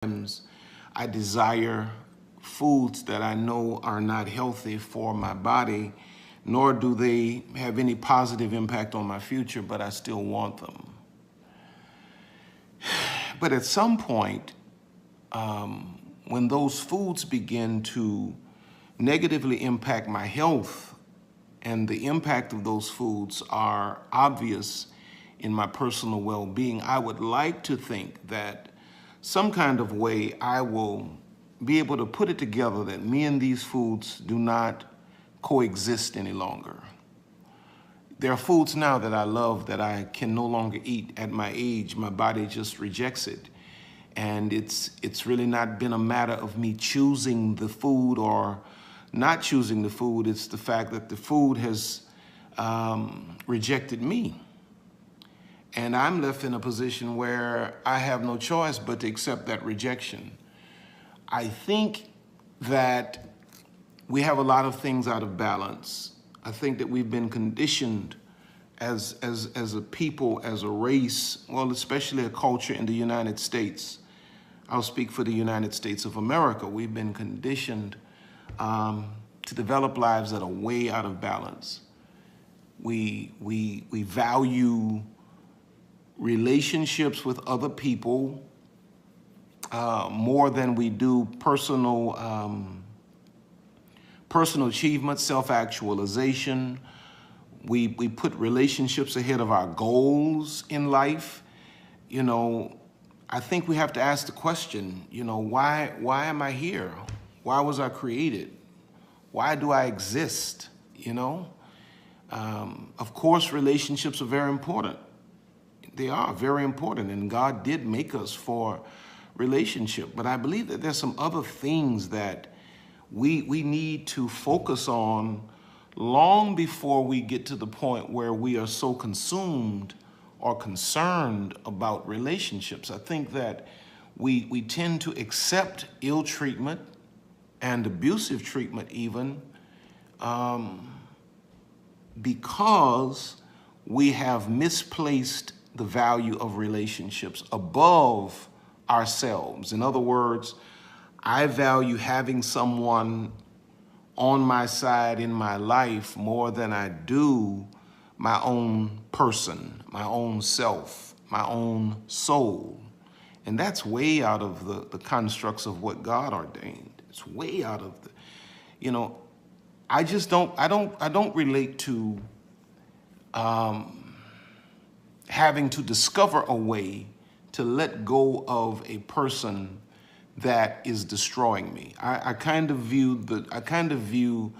Sometimes I desire foods that I know are not healthy for my body, nor do they have any positive impact on my future, but I still want them. But at some point, when those foods begin to negatively impact my health, and the impact of those foods are obvious in my personal well-being, I would like to think that some kind of way I will be able to put it together that me and these foods do not coexist any longer. There are foods now that I love that I can no longer eat at my age. My body just rejects it. And it's really not been a matter of me choosing the food or not choosing the food. It's the fact that the food has rejected me. And I'm left in a position where I have no choice but to accept that rejection. I think that we have a lot of things out of balance. I think that we've been conditioned as a people, as a race, well, especially a culture in the United States. I'll speak for the United States of America. We've been conditioned to develop lives that are way out of balance. We value relationships with other people more than we do personal achievement, self-actualization. We put relationships ahead of our goals in life. You know, I think we have to ask the question, you know, why am I here? Why was I created? Why do I exist? You know, of course, relationships are very important. They are very important, and God did make us for relationship. But I believe that there's some other things that we need to focus on long before we get to the point where we are so consumed or concerned about relationships. I think that we tend to accept ill treatment and abusive treatment even because we have misplaced the value of relationships above ourselves. In other words, I value having someone on my side in my life more than I do my own person, my own self, my own soul. And that's way out of the constructs of what God ordained. It's way out of the, you know, I don't relate to having to discover a way to let go of a person that is destroying me. I kind of view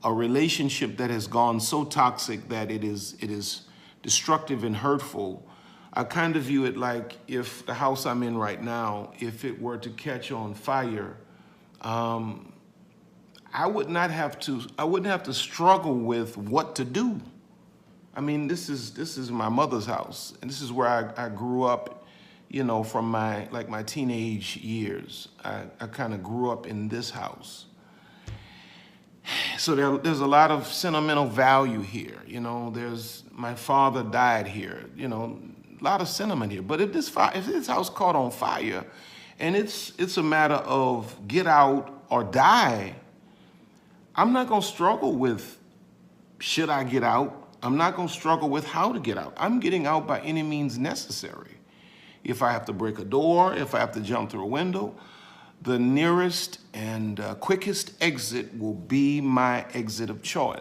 a relationship that has gone so toxic that it is destructive and hurtful. I kind of view it like if the house I'm in right now, if it were to catch on fire, I wouldn't have to struggle with what to do. I mean, this is my mother's house, and this is where I grew up, you know, from my teenage years. I kind of grew up in this house. So there's a lot of sentimental value here. You know, my father died here, you know, a lot of sentiment here. But if this house caught on fire and it's a matter of get out or die, I'm not going to struggle with should I get out? I'm not going to struggle with how to get out. I'm getting out by any means necessary. If I have to break a door, if I have to jump through a window, the nearest and quickest exit will be my exit of choice.